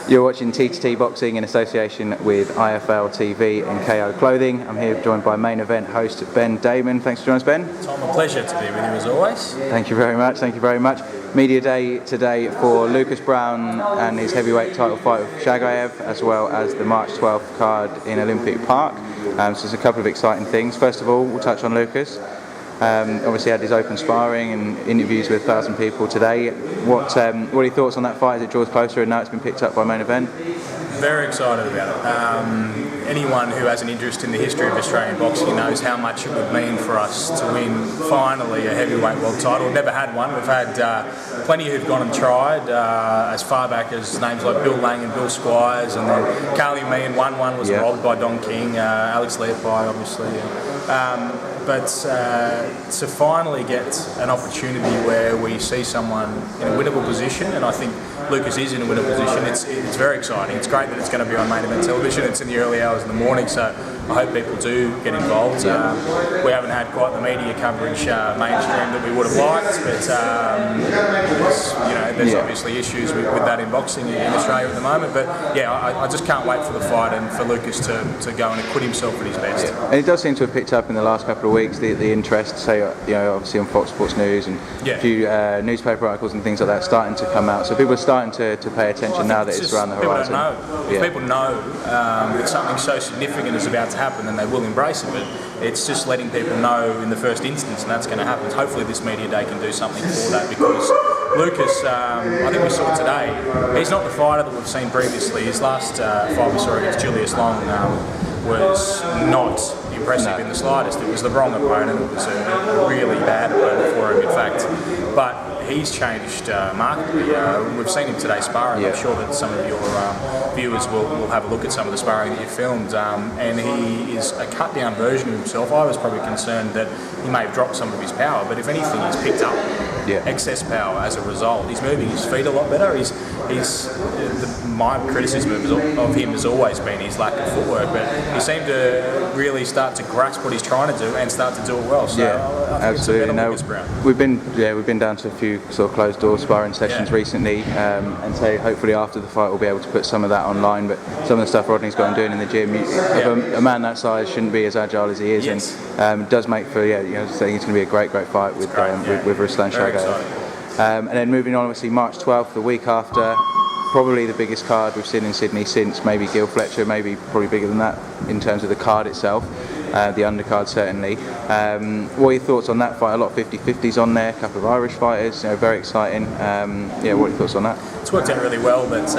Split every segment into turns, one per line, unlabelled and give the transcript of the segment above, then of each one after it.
You're watching T2T Boxing in association with IFL TV and KO Clothing. I'm here joined by main event host Ben Damon. Thanks for joining us, Ben.
It's a pleasure to be with you as always.
Thank you very much. Thank you very much. Media day today for Lucas Browne and his heavyweight title fight with Shagayev, as well as the March 12th card in Olympic Park. So there's a couple of exciting things. First of all, we'll touch on Lucas. Obviously had his open sparring and interviews with 1,000 people today. What are your thoughts on that fight as it draws closer and now it's been picked up by main event?
Very excited about it. Anyone who has an interest in the history of Australian boxing knows how much it would mean for us to win finally a heavyweight world title. We've never had one. We've had plenty who've gone and tried as far back as names like Bill Lang and Bill Squires, and then Carly Meehan won one, was robbed by Don King, Alex Leopold obviously. But to finally get an opportunity where we see someone in a winnable position, and I think Lucas is in a winnable position, it's very exciting. It's great that it's going to be on main event television. It's in the early hours in the morning, so I hope people do get involved. We haven't had quite the media coverage mainstream that we would have liked, but there's obviously issues with that in boxing in Australia at the moment. But yeah, I just can't wait for the fight and for Lucas to go and acquit himself at his best.
Yeah. And it does seem to have picked up in the last couple of weeks, the interest, say, obviously on Fox Sports News and a few newspaper articles and things like that starting to come out. So people are starting to pay attention now that it's around the horizon.
If people know that something so significant is about to happen, then they will embrace it. But it's just letting people know in the first instance, and that's going to happen. Hopefully this media day can do something for that, because Lucas, I think we saw today, he's not the fighter that we've seen previously. His last fight we saw against Julius Long was not impressive in the slightest. It was the wrong opponent. It was a really bad opponent for him, in fact. But he's changed markedly. We've seen him today sparring. I'm sure that some of your viewers will have a look at some of the sparring that you filmed. And he is a cut-down version of himself. I was probably concerned that he may have dropped some of his power, but if anything, he's picked up excess power as a result. He's moving his feet a lot better. My criticism of him has always been his lack of footwork, but he seemed to really start to grasp what he's trying to do and start to do it well. So
absolutely. No, we've been down to a few sort of closed door sparring sessions recently, and so hopefully after the fight we'll be able to put some of that online. But some of the stuff Rodney's got him doing in the gym, a man that size shouldn't be as agile as he is, and it does make for saying it's going to be a great fight with Ruslan Shagayev. And then moving on, obviously March 12th, the week after. Probably the biggest card we've seen in Sydney since maybe Gil Fletcher, probably bigger than that in terms of the card itself, the undercard certainly. What are your thoughts on that fight? A lot of 50-50s on there, a couple of Irish fighters, very exciting. What are your thoughts on that?
It's worked out really well that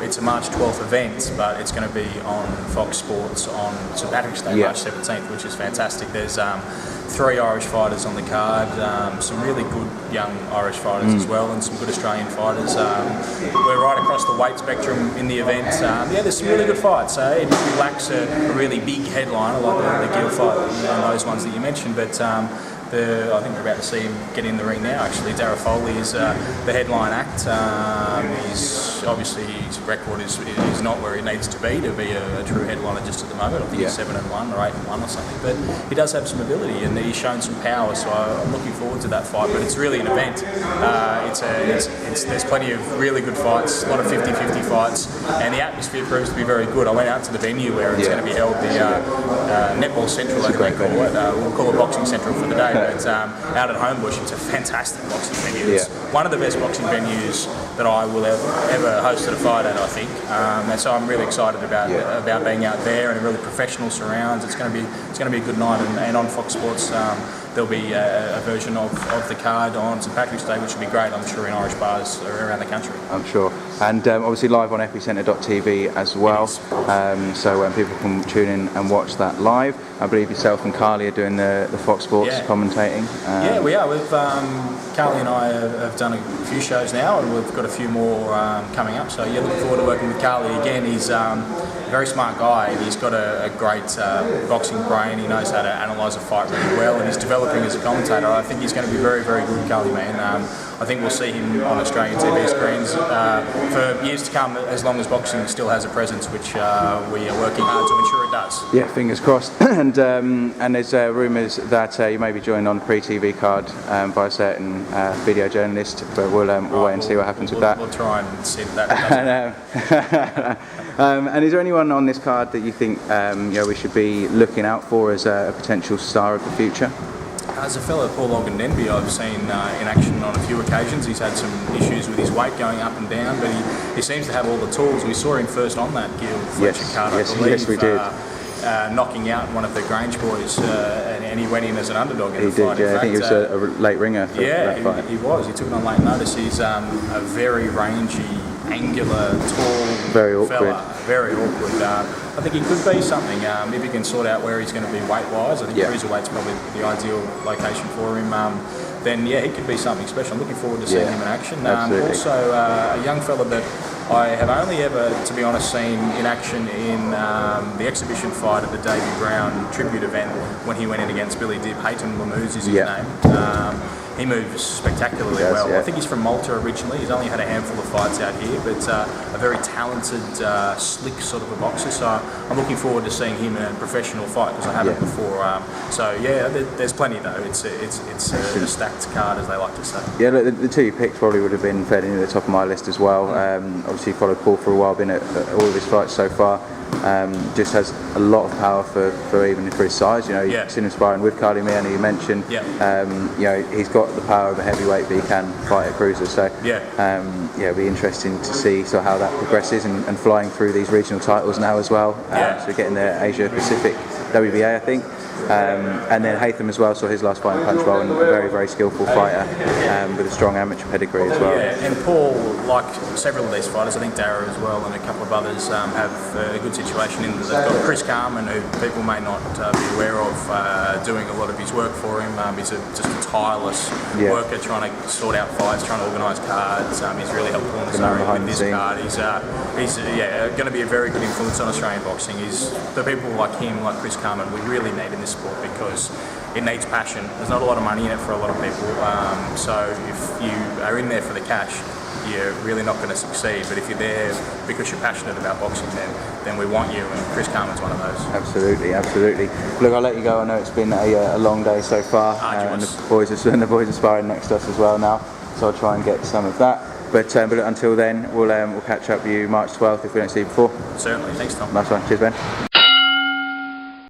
it's a March 12th event, but it's going to be on Fox Sports on St Patrick's Day, March 17th, which is fantastic. There's 3 Irish fighters on the card, some really good young Irish fighters as well, and some good Australian fighters. We're right across the weight spectrum in the event. There's some really good fights. It lacks a really big headliner like the Gil fight and those ones that you mentioned, but I think we're about to see him get in the ring now. Actually, Darragh Foley is the headline act. He's obviously, his record is not where he needs to be a true headliner just at the moment. I think he's 7-1 or 8-1 or something. But he does have some ability and he's shown some power. So I'm looking forward to that fight. But it's really an event. There's plenty of really good fights, a lot of 50-50 fights, and the atmosphere proves to be very good. I went out to the venue where it's going to be held, the Netball Central, I think we call it. We'll call it Boxing Central for the day. But out at Homebush, it's a fantastic boxing venue. It's one of the best boxing venues that I will ever hosted a fight at, I think. And so I'm really excited about being out there and a really professional surrounds. It's going to be a good night, and on Fox Sports there'll be a version of the card on St Patrick's Day, which will be great, I'm sure, in Irish bars around the country.
I'm sure. And obviously live on epicentre.tv as well, so people can tune in and watch that live. I believe yourself and Carly are doing the Fox Sports commentating.
We are. Carly and I have done a few shows now, and we've got a few more coming up. So looking forward to working with Carly again. He's a very smart guy. He's got a great boxing brain. He knows how to analyse a fight really well, and he's developing as a commentator. I think he's going to be very, very good, Carly, man. I think we'll see him on Australian TV screens for years to come, as long as boxing still has a presence, which we are working hard to ensure it does.
Yeah, fingers crossed. and there's rumours that you may be joined on pre-TV card by a certain video journalist, but we'll wait and see what happens with that.
We'll try and see that.
And is there anyone on this card that you think we should be looking out for as a potential star of the future?
As a fellow Paul Ogden-Denby, I've seen in action on a few occasions. He's had some issues with his weight going up and down, but he seems to have all the tools. We saw him first on that Gil Fletcher card, I believe.
Yes, we did.
Knocking out one of the Grange boys, and he went in as an underdog in the fight.
He did, yeah. I think he was a late ringer for that fight.
He was. He took it on late notice. He's a very rangy, angular, tall
very awkward
fella. Very awkward. I think he could be something if he can sort out where he's going to be weight-wise. I think cruiserweight's probably the ideal location for him. Then he could be something special. I'm looking forward to seeing him in action. Also, a young fella that I have only ever, to be honest, seen in action in the exhibition fight at the Davey Browne tribute event when he went in against Billy Dibb. Haytham Lamuz is his name. He moves spectacularly well. I think he's from Malta originally. He's only had a handful of fights out here, but a very talented, slick sort of a boxer. So I'm looking forward to seeing him in a professional fight because I haven't before. There's plenty though. It's a stacked card, as they like to say.
Yeah, look, the two you picked probably would have been fairly near the top of my list as well. Obviously followed Paul for a while, been at all of his fights so far. Just has a lot of power for even for his size. You've seen him sparring with Carly Miani, you mentioned. He's got the power of a heavyweight, but he can fight a cruiser. So it'll be interesting to see how that progresses and flying through these regional titles now as well. So getting the Asia Pacific WBA, I think. And then Haytham as well, saw his last fight in Punch Bowl, and a very, very skillful fighter with a strong amateur pedigree as well.
And Paul, like several of these fighters, I think Dara as well and a couple of others have a good situation in that they've got Chris Carman, who people may not be aware of, doing a lot of his work for him. He's just a tireless worker, trying to sort out fights, trying to organise cards. He's really helpful in Surrey with this card. He's going to be a very good influence on Australian boxing. The people like him, like Chris Carman, we really need in this sport because it needs passion. There's not a lot of money in it for a lot of people, so if you are in there for the cash, you're really not going to succeed. But if you're there because you're passionate about boxing, then we want you, and Chris Carman's one of those.
Absolutely. Look, I'll let you go. I know it's been a long day so far, and the boys are sparring next to us as well now, so I'll try and get some of that. But until then, we'll catch up with you March 12th if we don't see you before.
Certainly. Thanks, Tom.
Nice one. Cheers, Ben.